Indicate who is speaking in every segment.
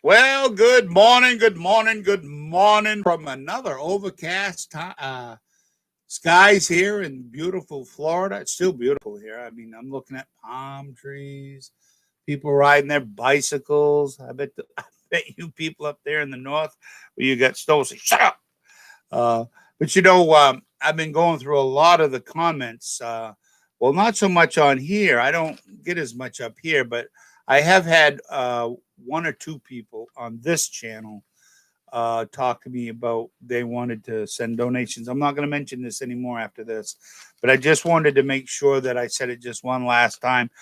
Speaker 1: Well, good morning, good morning from another overcast skies here in beautiful Florida. It's still beautiful here. I mean, I'm looking at palm trees, people riding their bicycles. I bet you people up there in the north where you got snow say, "Shut up." Uh, but I've been going through a lot of the comments. Well, not so much on here. I don't get as much up here, but I have had one or two people on this channel talk to me about they wanted to send donations. I'm not going to mention this anymore after this, but I just wanted to make sure that I said it just one last time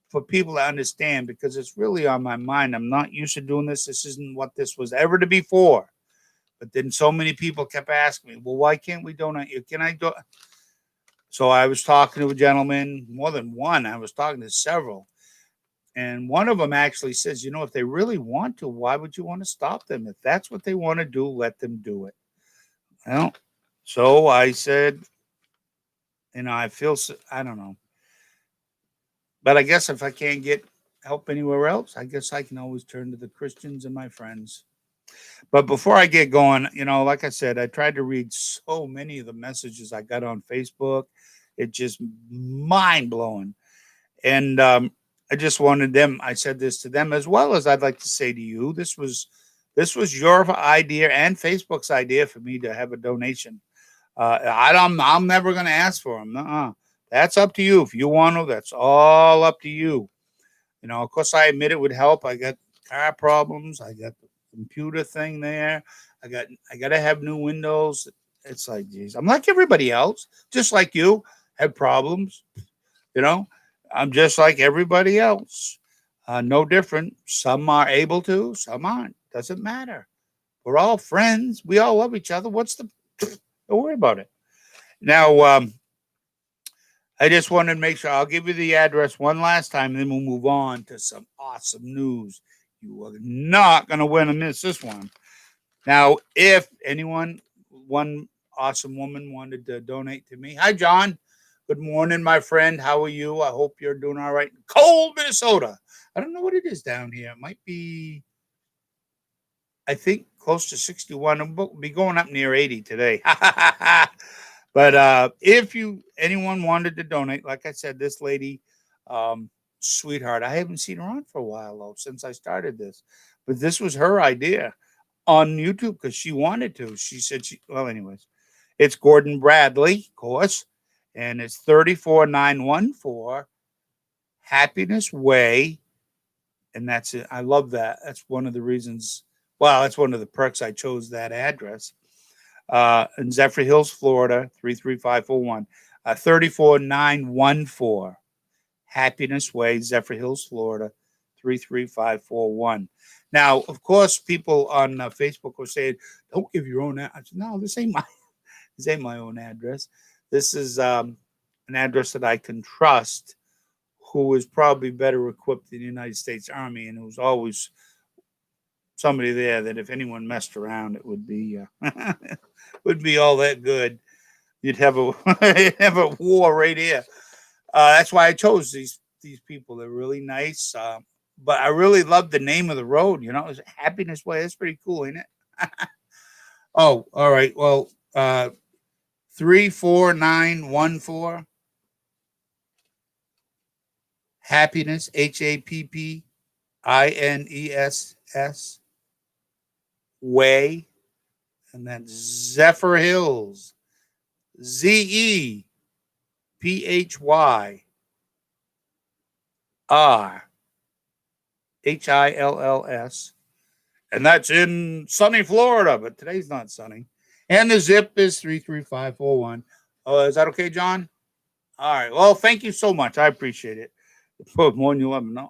Speaker 1: for people to understand because it's really on my mind. I'm not used to doing this. This isn't what this was ever to be for. But then so many people kept asking me, well, why can't we donate you? Can I do? So I was talking to a gentleman, more than one. I was talking to several. And one of them actually says, if they really want to, why would you want to stop them? If that's what they want to do, let them do it. Well, so I said, I don't know. But I guess if I can't get help anywhere else, I guess I can always turn to the Christians and my friends. But before I get going, like I said, I tried to read so many of the messages I got on Facebook. It's just mind blowing. And I just wanted them. I said this to them as well as I'd like to say to you. This was your idea and Facebook's idea for me to have a donation. I'm never going to ask for them. That's up to you. If you want to, that's all up to you. Of course, I admit it would help. I got car problems. I got the computer thing there. I got to have new windows. It's like, geez, I'm like everybody else, just like you have problems. You know, I'm just like everybody else. No different. Some are able to, some aren't. Doesn't matter. We're all friends. We all love each other. Don't worry about it. Now, I just wanted to make sure I'll give you the address one last time, and then we'll move on to some awesome news. You are not going to win and miss this one. Now, if one awesome woman wanted to donate to me, hi, John. Good morning, my friend. How are you? I hope you're doing all right. Cold Minnesota. I don't know what it is down here. It might be, I think, close to 61. We'll be going up near 80 today. But if anyone wanted to donate, like I said, this lady, sweetheart, I haven't seen her on for a while though since I started this, but this was her idea on YouTube because she wanted to. She said well, anyways, it's Gordon Bradley, of course, and it's 34914 Happiness Way, and that's it. I love that. That's one of the reasons. Well, that's one of the perks I chose that address in Zephyr Hills, Florida, 33541. 34914 Happiness Way, Zephyr Hills, Florida, 33541. Now, of course, people on Facebook were saying, "Don't give your own address." No, this ain't my own address. This is an address that I can trust, who is probably better equipped than the United States Army, and who's always somebody there that if anyone messed around, it would be would be all that good. You'd have a have a war right here. That's why I chose these people. They're really nice. But I really love the name of the road. It's Happiness Way. That's pretty cool, ain't it? Oh, all right. Well, 34914 Happiness, HAPPINESS Way, and that's Zephyr Hills, ZEPHYRHILLS, and that's in sunny Florida, but today's not sunny. And the zip is 33541. Oh, is that okay, John? All right. Well, thank you so much. I appreciate it. More than you let me know.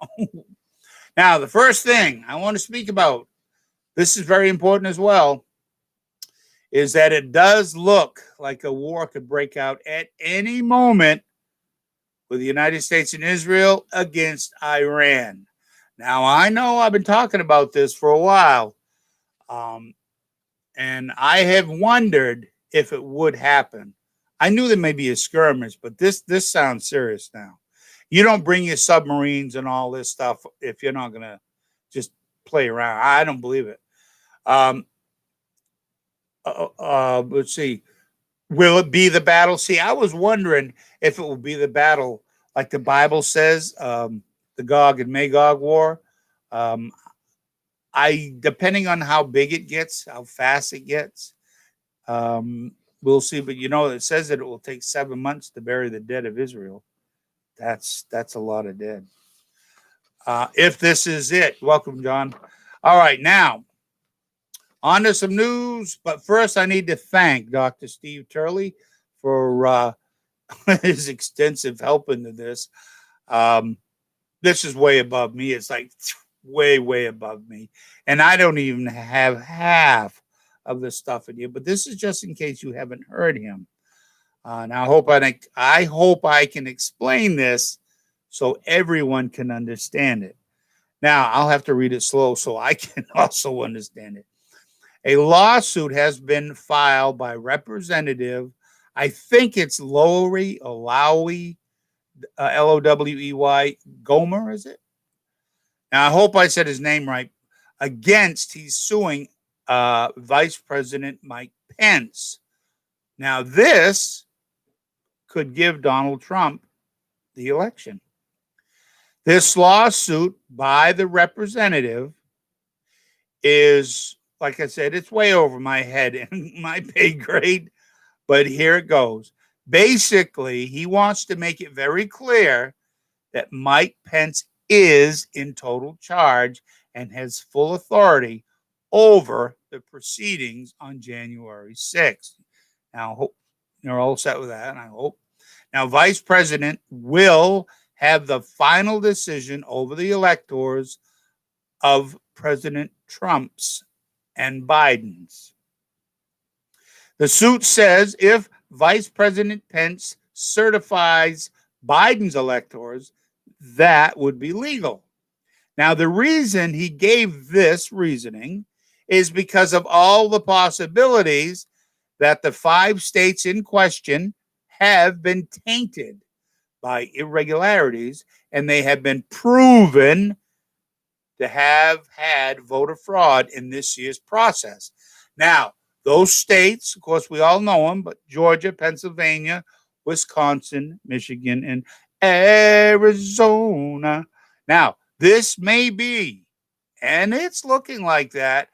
Speaker 1: Now, the first thing I want to speak about, this is very important as well, is that it does look like a war could break out at any moment with the United States and Israel against Iran. Now, I know I've been talking about this for a while, and I have wondered if it would happen. I knew there may be a skirmish, but this sounds serious now. You don't bring your submarines and all this stuff if you're not going to just play around. I don't believe it. Let's see. Will it be the battle? See, I was wondering if it will be the battle like the Bible says, the Gog and Magog war. Um, I depending on how big it gets, how fast it gets, um, we'll see. But it says that it will take 7 months to bury the dead of Israel. That's a lot of dead. If this is it, welcome, John. All right, now on to some news. But first, I need to thank Dr. Steve Turley for his extensive help into this. This is way above me. It's like way, way above me. And I don't even have half of the stuff in here. But this is just in case you haven't heard him. And I hope I can explain this so everyone can understand it. Now, I'll have to read it slow so I can also understand it. A lawsuit has been filed by Representative, I think it's Lowey, Lowey, Gomer, is it? Now, I hope I said his name right. He's suing Vice President Mike Pence. Now, this could give Donald Trump the election. This lawsuit by the representative is, like I said, it's way over my head and my pay grade, but here it goes. Basically, he wants to make it very clear that Mike Pence is in total charge and has full authority over the proceedings on January 6th. Now, I hope you're all set with that, and I hope. Now, Vice President will have the final decision over the electors of President Trump's and Biden's. The suit says if Vice President Pence certifies Biden's electors, that would be legal. Now, the reason he gave this reasoning is because of all the possibilities that the 5 states in question have been tainted by irregularities, and they have been proven to have had voter fraud in this year's process. Now, those states, of course, we all know them, but Georgia, Pennsylvania, Wisconsin, Michigan, and Arizona. Now, this may be, and it's looking like that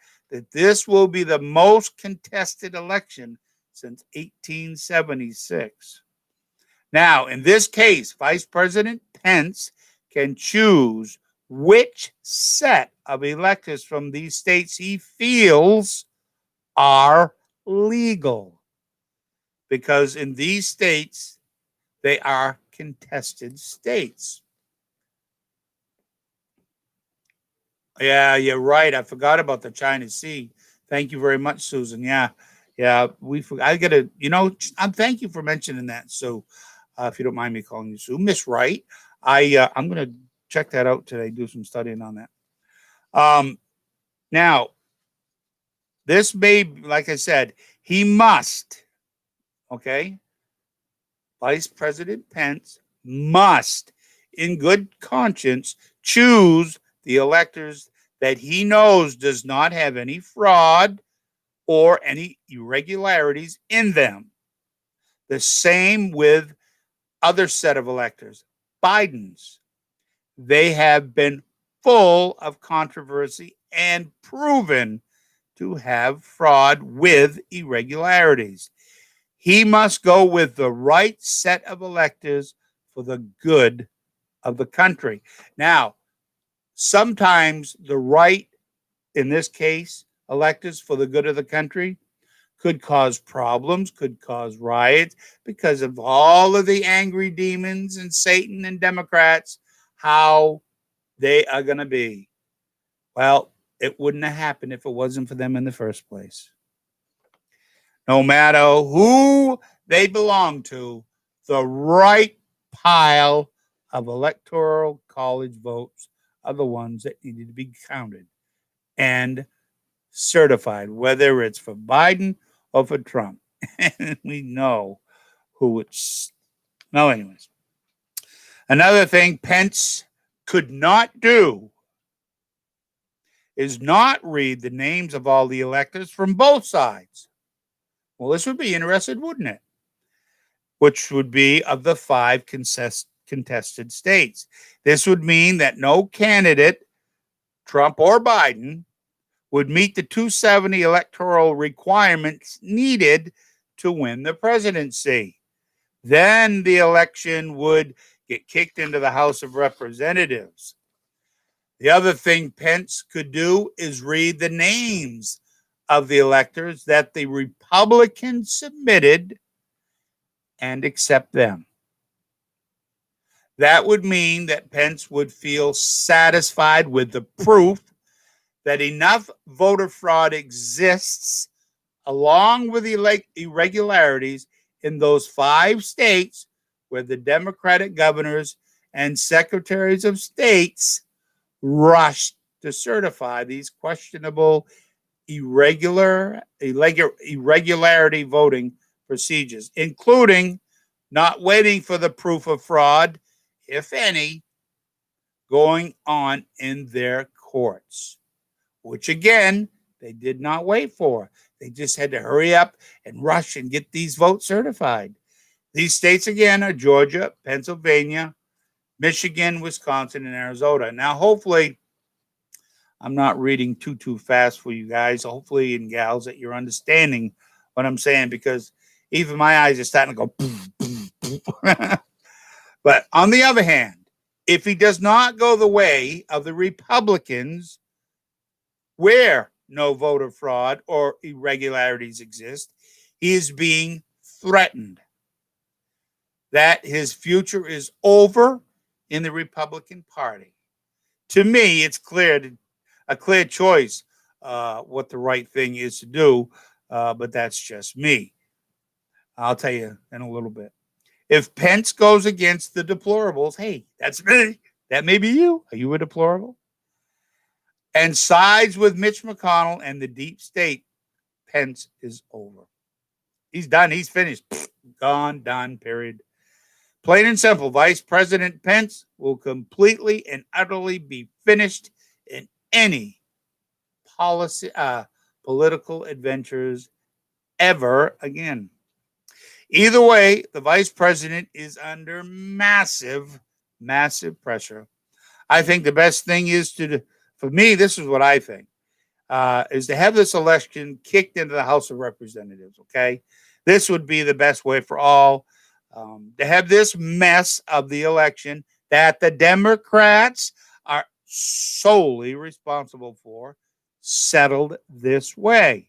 Speaker 1: this will be the most contested election since 1876. Now, in this case, Vice President Pence can choose which set of electors from these states he feels are legal. Because in these states, they are contested states. Yeah, you're right. I forgot about the China Sea. Thank you very much, Susan. Yeah. I gotta, thank you for mentioning that. So, if you don't mind me calling you Sue, Miss Wright, I'm gonna check that out today. Do some studying on that. Now, this may, like I said, he must. Okay, Vice President Pence must, in good conscience, choose the electors that he knows does not have any fraud or any irregularities in them. The same with other set of electors, Biden's. They have been full of controversy and proven to have fraud with irregularities. He must go with the right set of electors for the good of the country. Now, sometimes the right, in this case, electors for the good of the country, could cause problems, could cause riots because of all of the angry demons and Satan and Democrats, how they are going to be. Well, it wouldn't have happened if it wasn't for them in the first place. No matter who they belong to, the right pile of electoral college votes are the ones that needed to be counted and certified, whether it's for Biden or for Trump. And we know who it's. No, anyways. Another thing Pence could not do is not read the names of all the electors from both sides. Well, this would be interesting, wouldn't it? Which would be of the 5 contested states. This would mean that no candidate, Trump or Biden, would meet the 270 electoral requirements needed to win the presidency. Then the election would get kicked into the House of Representatives. The other thing Pence could do is read the names of the electors that the Republicans submitted and accept them. That would mean that Pence would feel satisfied with the proof that enough voter fraud exists, along with irregularities in those 5 states where the Democratic governors and secretaries of states rushed to certify these questionable irregularity voting procedures, including not waiting for the proof of fraud, if any, going on in their courts, which again, they did not wait for. They just had to hurry up and rush and get these votes certified. These states again are Georgia, Pennsylvania, Michigan, Wisconsin, and Arizona. Now, hopefully, I'm not reading too fast for you guys, hopefully, and gals, that you're understanding what I'm saying, because even my eyes are starting to go. But on the other hand, if he does not go the way of the Republicans, where no voter fraud or irregularities exist, he is being threatened that his future is over in the Republican Party. To me, it's a clear choice what the right thing is to do, but that's just me. I'll tell you in a little bit. If Pence goes against the deplorables, hey, that's me. That may be you. Are you a deplorable? And sides with Mitch McConnell and the deep state, Pence is over. He's done. He's finished. Gone, done, period. Plain and simple, Vice President Pence will completely and utterly be finished in any political adventures ever again. Either way, the vice president is under massive pressure. I think the best thing is for me, this is what I think, is to have this election kicked into the House of Representatives, okay? This would be the best way for all. To have this mess of the election that the Democrats are solely responsible for settled this way.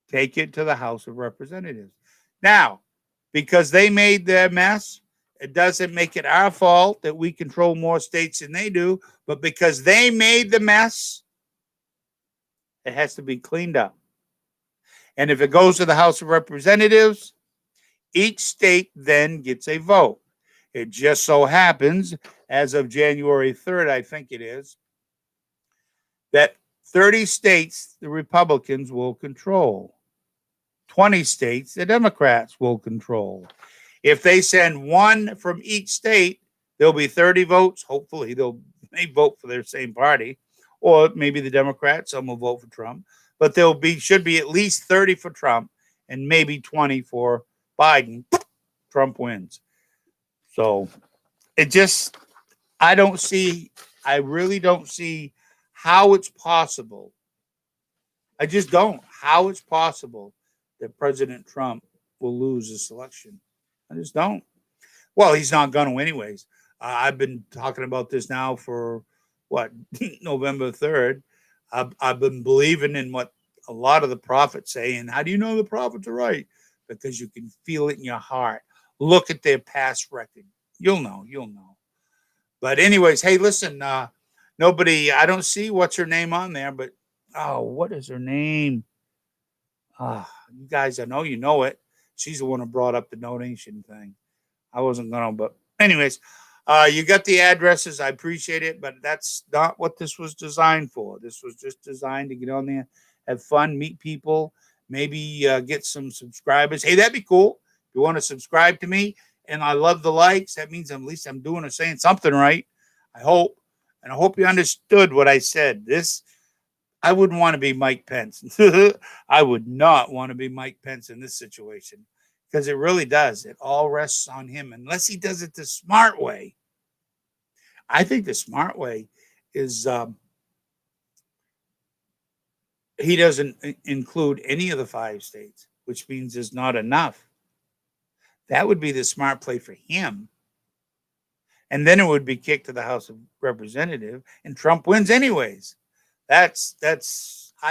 Speaker 1: Take it to the House of Representatives. Now, because they made their mess, it doesn't make it our fault that we control more states than they do, but because they made the mess, it has to be cleaned up. And if it goes to the House of Representatives, each state then gets a vote. It just so happens, as of January 3rd, I think it is, that 30 states the Republicans will control. 20 states the Democrats will control. If they send one from each state, there'll be 30 votes. Hopefully, may vote for their same party, or maybe the Democrats, some will vote for Trump. But should be at least 30 for Trump and maybe 20 for Biden. Trump wins. So I really don't see how it's possible. I just don't. How it's possible that President Trump will lose this election. I just don't. Well, he's not going to anyways. I've been talking about this now for, November 3rd. I've been believing in what a lot of the prophets say. And how do you know the prophets are right? Because you can feel it in your heart. Look at their past record. You'll know. But anyways, hey, listen, I don't see what's her name on there, but, what is her name? You guys, I know you know it. She's the one who brought up the donation thing. I wasn't going to, but anyways, you got the addresses. I appreciate it, but that's not what this was designed for. This was just designed to get on there, have fun, meet people, maybe get some subscribers. Hey, that'd be cool. If you want to subscribe to me, and I love the likes, that means at least I'm doing or saying something right. I hope. And I hope you understood what I said. I wouldn't want to be Mike Pence. I would not want to be Mike Pence in this situation because it really does. It all rests on him unless he does it the smart way. I think the smart way is he doesn't include any of the 5 states, which means there's not enough. That would be the smart play for him. And then it would be kicked to the House of Representatives, and Trump wins anyways. I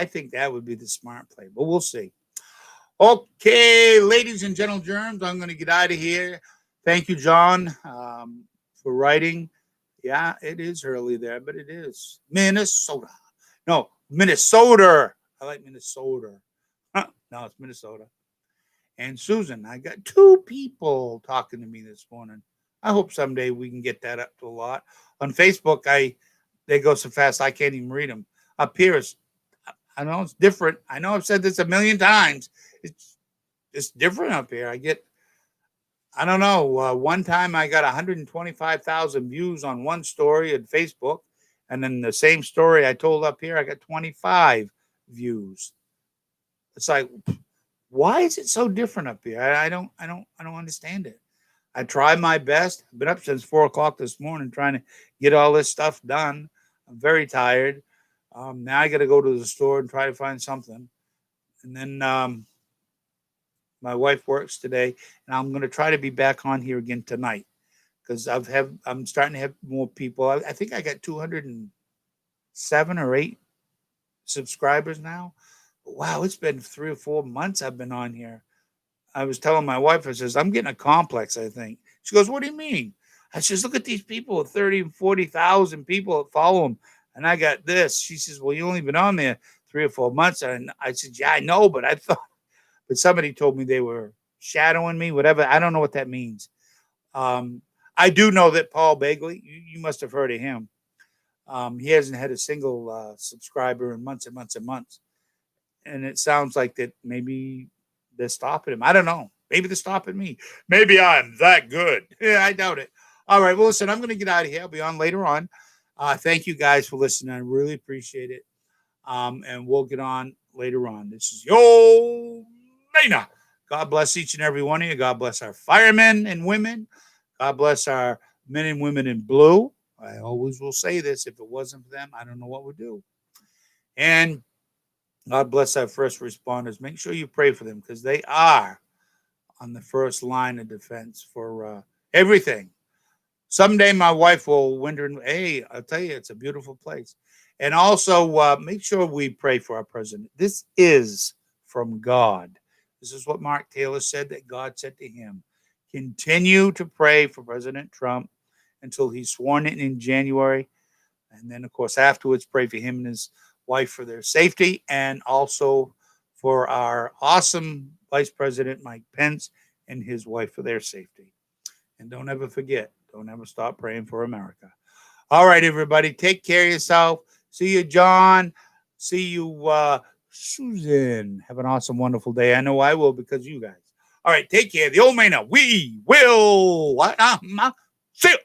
Speaker 1: think that would be the smart play, but we'll see. Okay, ladies and gentle germs, I'm going to get out of here. Thank you, John, for writing. Yeah, it is early there, but it is Minnesota. No, Minnesota. I like Minnesota. No, it's Minnesota. And Susan, I got 2 people talking to me this morning. I hope someday we can get that up to a lot. On Facebook, they go so fast I can't even read them. Up here, I know it's different. I know I've said this a million times. It's different up here. I don't know. One time I got 125,000 views on one story on Facebook, and then the same story I told up here, I got 25 views. It's like, why is it so different up here? I don't understand it. I try my best. I've been up since 4:00 this morning trying to get all this stuff done. I'm very tired. Now I got to go to the store and try to find something. And then my wife works today, and I'm going to try to be back on here again tonight because I'm starting to have more people. I think I got 207 or 8 subscribers now. Wow, it's been 3 or 4 months I've been on here. I was telling my wife, I says, I'm getting a complex, I think. She goes, what do you mean? I says, look at these people, 30 and 40,000 people that follow them. And I got this. She says, well, you only been on there 3 or 4 months. And I said, yeah, I know, but but somebody told me they were shadowing me, whatever. I don't know what that means. I do know that Paul Begley, you must have heard of him. He hasn't had a single subscriber in months and months and months. And it sounds like that maybe they're stopping him. I don't know. Maybe they're stopping me. Maybe I'm that good. Yeah, I doubt it. All right. Well, listen, I'm going to get out of here. I'll be on later on. Thank you guys for listening. I really appreciate it. And we'll get on later on. This is Yo Mena. God bless each and every one of you. God bless our firemen and women. God bless our men and women in blue. I always will say this. If it wasn't for them, I don't know what we'd do. And God bless our first responders. Make sure you pray for them because they are on the first line of defense for everything. Someday my wife will wonder, hey, I'll tell you, it's a beautiful place. And also make sure we pray for our president. This is from God. This is what Mark Taylor said that God said to him. Continue to pray for President Trump until he's sworn in January. And then, of course, afterwards, pray for him and his wife for their safety and also for our awesome Vice President Mike Pence and his wife for their safety. And don't ever forget, don't ever stop praying for America. All right, everybody, take care of yourself. See you, John. See you, Susan. Have an awesome, wonderful day. I know I will because you guys. All right, take care. The Old Mena. We will see you.